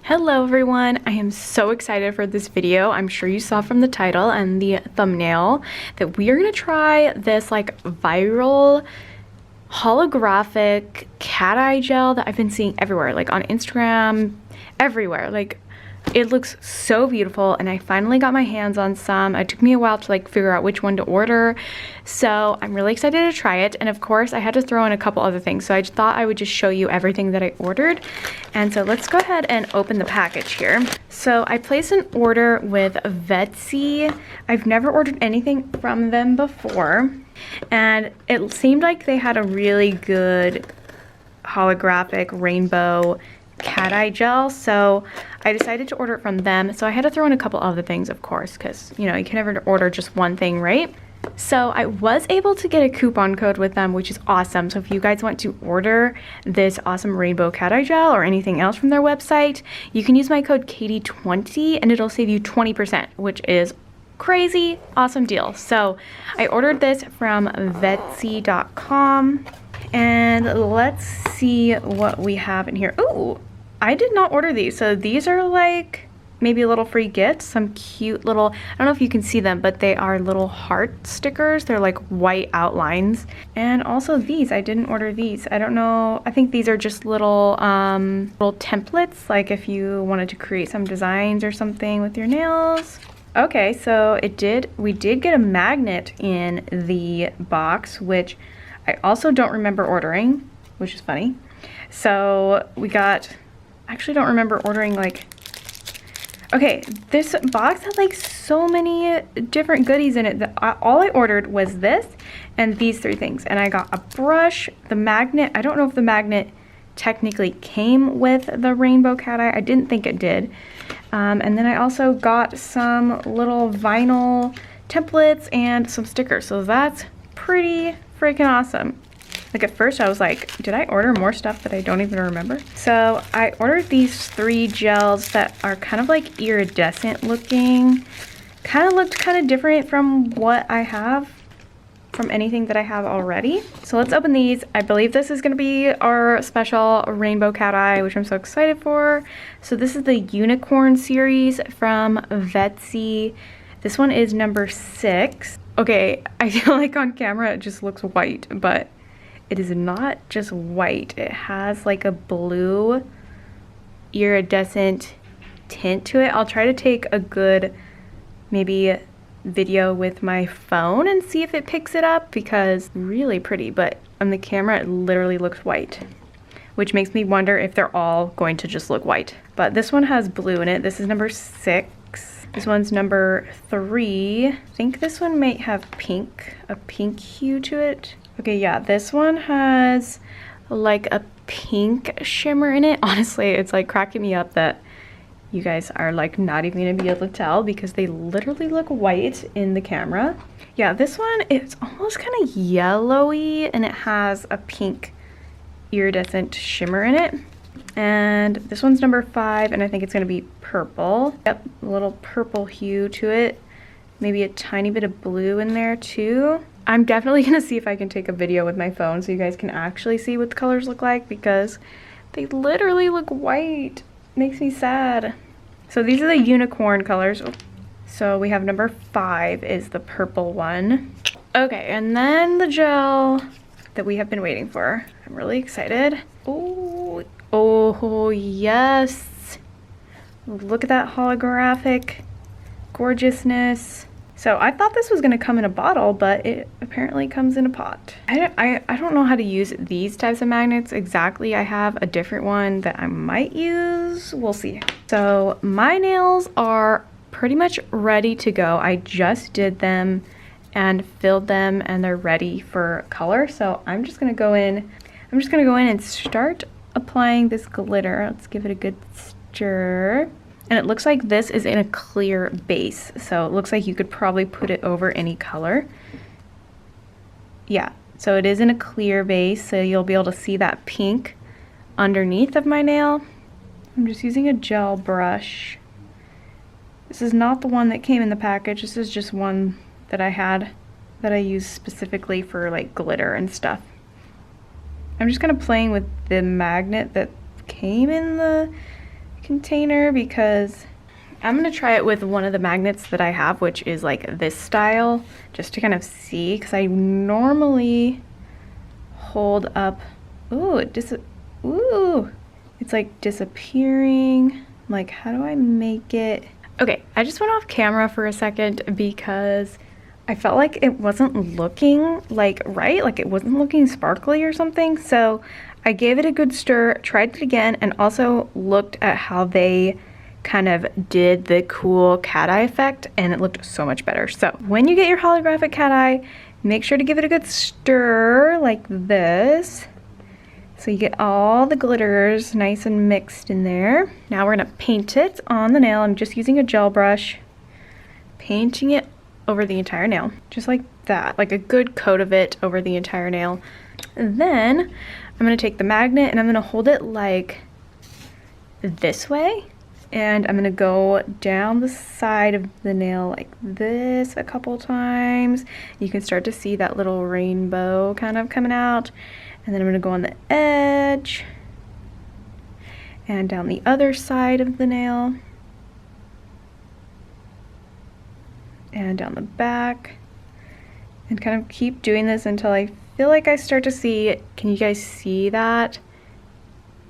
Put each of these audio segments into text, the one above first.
Hello everyone, I am so excited for this video. I'm sure you saw from the title and the thumbnail that we are going to try this like viral holographic cat eye gel that I've been seeing everywhere, like on Instagram, everywhere. Like, it looks so beautiful and I finally got my hands on some. It took me a while to like figure out which one to order, so I'm really excited to try it. And of course I had to throw in a couple other things, so I thought I would just show you everything that I ordered. And so let's go ahead and open the package here. So I placed an order with Ebates. I've never ordered anything from them before, and it seemed like they had a really good holographic rainbow cat eye gel, so I decided to order it from them. So I had to throw in a couple other things, of course, because you know you can never order just one thing, right? So I was able to get a coupon code with them, which is awesome. So if you guys want to order this awesome rainbow cat eye gel or anything else from their website, you can use my code Katie20 and it'll save you 20%, which is crazy awesome deal. So I ordered this from Vetsy.com. And let's see what we have in here. Ooh, I did not order these. So these are like maybe a little free gift. Some cute little, I don't know if you can see them, but they are little heart stickers. They're like white outlines. And also these, I didn't order these. I don't know. I think these are just little little templates, like if you wanted to create some designs or something with your nails. Okay, so we did get a magnet in the box, which I also don't remember ordering, which is funny. So we got, I actually don't remember ordering like, okay, this box had like so many different goodies in it that all I ordered was this and these three things. And I got a brush, the magnet. I don't know if the magnet technically came with the rainbow cat eye. I didn't think it did. And then I also got some little vinyl templates and some stickers. So that's pretty freaking awesome. Like at first I was like, did I order more stuff that I don't even remember? So I ordered these 3 gels that are kind of like iridescent looking. Kind of looked kind of different from what I have, from anything that I have already. So let's open these. I believe this is going to be our special rainbow cat eye, which I'm so excited for. So this is the unicorn series from Vetsy. This one is number 6. Okay, I feel like on camera it just looks white, but it is not just white. It has like a blue iridescent tint to it. I'll try to take a good maybe video with my phone and see if it picks it up, because it's really pretty, but on the camera it literally looks white, which makes me wonder if they're all going to just look white. But this one has blue in it. This is number 6. This one's number 3. I think this one might have a pink hue to it. Okay, yeah, this one has like a pink shimmer in it. Honestly, it's like cracking me up that you guys are like not even gonna be able to tell, because they literally look white in the camera. Yeah, this one is almost kind of yellowy and it has a pink iridescent shimmer in it. And this one's number 5, and I think it's gonna be purple. Yep, a little purple hue to it. Maybe a tiny bit of blue in there too. I'm definitely gonna see if I can take a video with my phone so you guys can actually see what the colors look like, because they literally look white. Makes me sad. So these are the unicorn colors. So we have number 5 is the purple one. Okay, and then the gel that we have been waiting for. I'm really excited. Oh yes. Look at that holographic gorgeousness. So I thought this was gonna come in a bottle, but it apparently comes in a pot. I don't know how to use these types of magnets exactly. I have a different one that I might use. We'll see. So my nails are pretty much ready to go. I just did them and filled them and they're ready for color. So I'm just gonna go in and start applying this glitter. Let's give it a good stir. And it looks like this is in a clear base, so it looks like you could probably put it over any color. Yeah, so it is in a clear base, so you'll be able to see that pink underneath of my nail. I'm just using a gel brush. This is not the one that came in the package. This is just one that I had that I use specifically for like glitter and stuff. I'm just kind of playing with the magnet that came in the container because I'm gonna try it with one of the magnets that I have, which is like this style, just to kind of see, because I normally hold up, ooh, it's like disappearing. Like, how do I make it? Okay, I just went off camera for a second because I felt like it wasn't looking like right, like it wasn't looking sparkly or something. So I gave it a good stir, tried it again, and also looked at how they kind of did the cool cat eye effect, and it looked so much better. So when you get your holographic cat eye, make sure to give it a good stir like this. So you get all the glitters nice and mixed in there. Now we're gonna paint it on the nail. I'm just using a gel brush, painting it over the entire nail, just like that, like a good coat of it over the entire nail. And then I'm gonna take the magnet and I'm gonna hold it like this way, and I'm gonna go down the side of the nail like this a couple times. You can start to see that little rainbow kind of coming out. And then I'm gonna go on the edge and down the other side of the nail and down the back, and kind of keep doing this until I feel like I start to see, can you guys see that?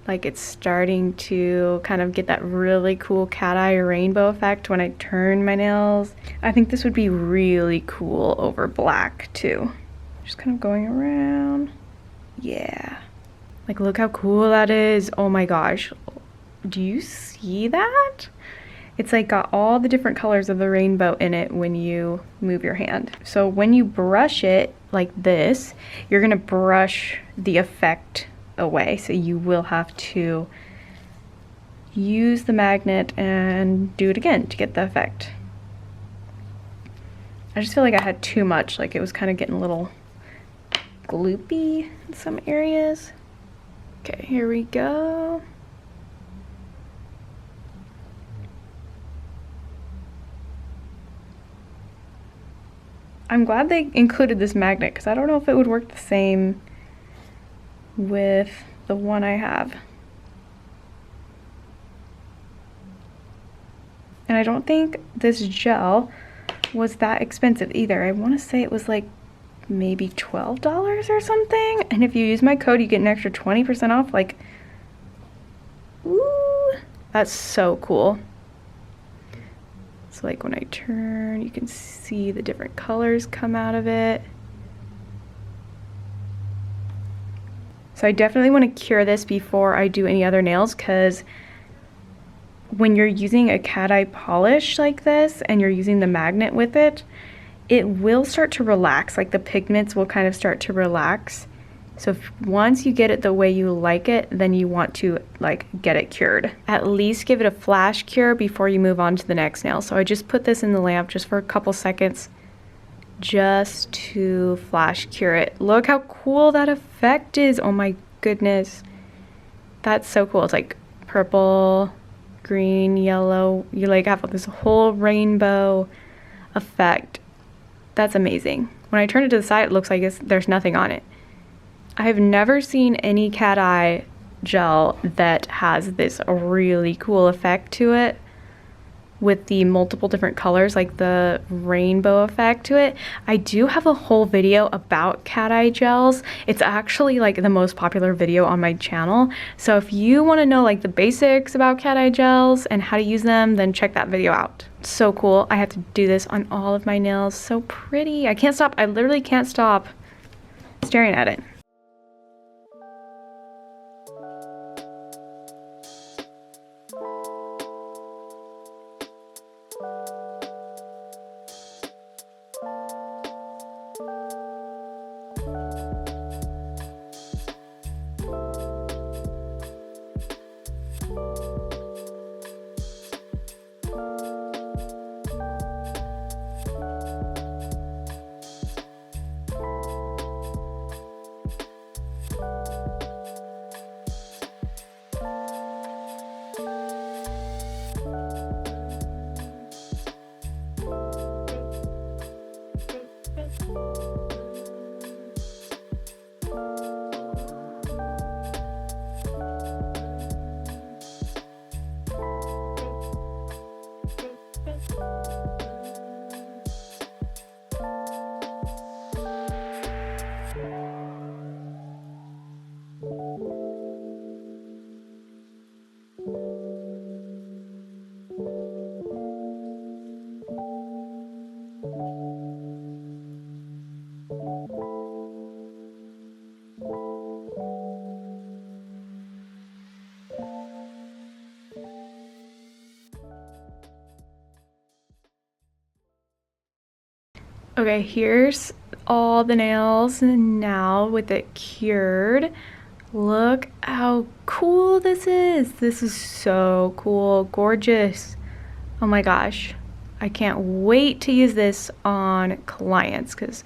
Like it's starting to kind of get that really cool cat eye rainbow effect when I turn my nails. I think this would be really cool over black too. Just kind of going around. Yeah, like look how cool that is. Oh my gosh, do you see that? It's like got all the different colors of the rainbow in it when you move your hand. So when you brush it like this, you're gonna brush the effect away. So you will have to use the magnet and do it again to get the effect. I just feel like I had too much, like it was kind of getting a little gloopy in some areas. Okay, here we go. I'm glad they included this magnet because I don't know if it would work the same with the one I have. And I don't think this gel was that expensive either. I want to say it was like maybe $12 or something, and if you use my code you get an extra 20% off. Like, ooh, that's so cool. So like when I turn, you can see the different colors come out of it. So I definitely want to cure this before I do any other nails, because when you're using a cat eye polish like this and you're using the magnet with it, it will start to relax, like the pigments will kind of start to relax. So once you get it the way you like it, then you want to like get it cured. At least give it a flash cure before you move on to the next nail. So I just put this in the lamp just for a couple seconds just to flash cure it. Look how cool that effect is. Oh my goodness. That's so cool. It's like purple, green, yellow. You like have this whole rainbow effect. That's amazing. When I turn it to the side, it looks like there's nothing on it. I have never seen any cat eye gel that has this really cool effect to it with the multiple different colors, like the rainbow effect to it. I do have a whole video about cat eye gels. It's actually like the most popular video on my channel. So if you want to know like the basics about cat eye gels and how to use them, then check that video out. So cool. I have to do this on all of my nails. So pretty. I can't stop. I literally can't stop staring at it. Okay, here's all the nails now with it cured. Look how cool this is. This is so cool, gorgeous. Oh my gosh. I can't wait to use this on clients because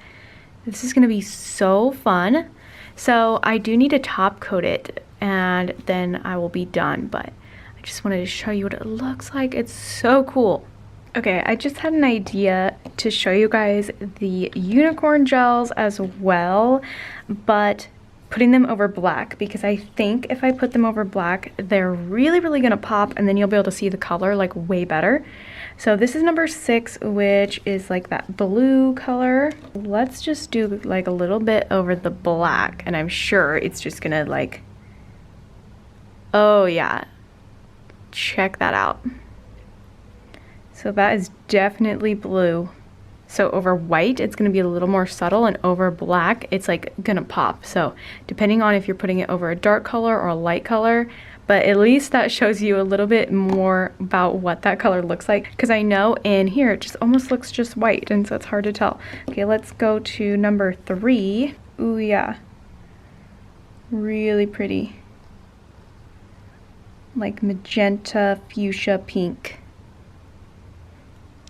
this is gonna be so fun. So I do need to top coat it and then I will be done, but I just wanted to show you what it looks like. It's so cool. Okay, I just had an idea to show you guys the unicorn gels as well, but putting them over black, because I think if I put them over black, they're really gonna pop and then you'll be able to see the color like way better. So this is number 6, which is like that blue color. Let's just do like a little bit over the black and I'm sure it's just gonna like, oh yeah, check that out. So that is definitely blue. So over white, it's gonna be a little more subtle, and over black, it's like gonna pop. So depending on if you're putting it over a dark color or a light color, but at least that shows you a little bit more about what that color looks like. Because I know in here, it just almost looks just white, and so it's hard to tell. Okay, let's go to number 3. Ooh, yeah. Really pretty. Like magenta, fuchsia, pink.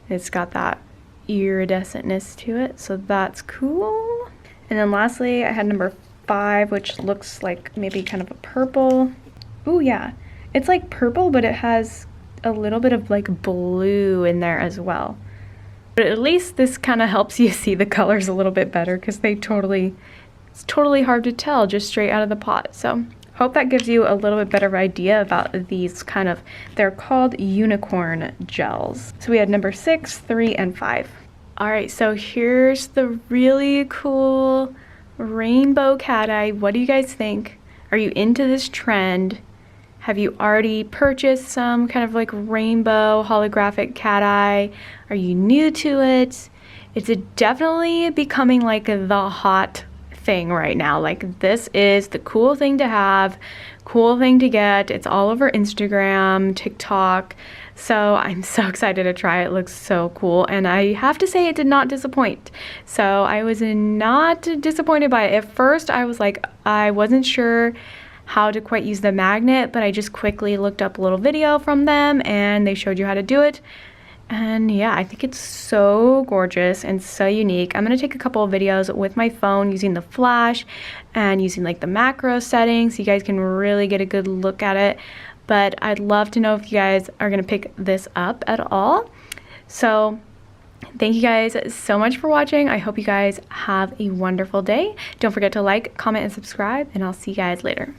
It's got that iridescentness to it, so that's cool. And then lastly, I had number 5, which looks like maybe kind of a purple. Ooh, yeah. It's like purple, but it has a little bit of like blue in there as well. But at least this kind of helps you see the colors a little bit better because it's totally hard to tell just straight out of the pot. So hope that gives you a little bit better idea about these kind of, they're called unicorn gels. So we had number 6, 3, and 5. All right, so here's the really cool rainbow cat eye. What do you guys think? Are you into this trend? Have you already purchased some kind of like rainbow holographic cat eye? Are you new to it? It's definitely becoming like the hot thing right now. Like this is the cool thing to have, cool thing to get. It's all over Instagram, TikTok. So I'm so excited to try it. It looks so cool. And I have to say it did not disappoint. So I was not disappointed by it. At first I was like, I wasn't sure how to quite use the magnet, but I just quickly looked up a little video from them and they showed you how to do it. And yeah, I think it's so gorgeous and so unique. I'm gonna take a couple of videos with my phone using the flash and using like the macro settings so you guys can really get a good look at it. But I'd love to know if you guys are gonna pick this up at all. So thank you guys so much for watching. I hope you guys have a wonderful day. Don't forget to like, comment, and subscribe, and I'll see you guys later.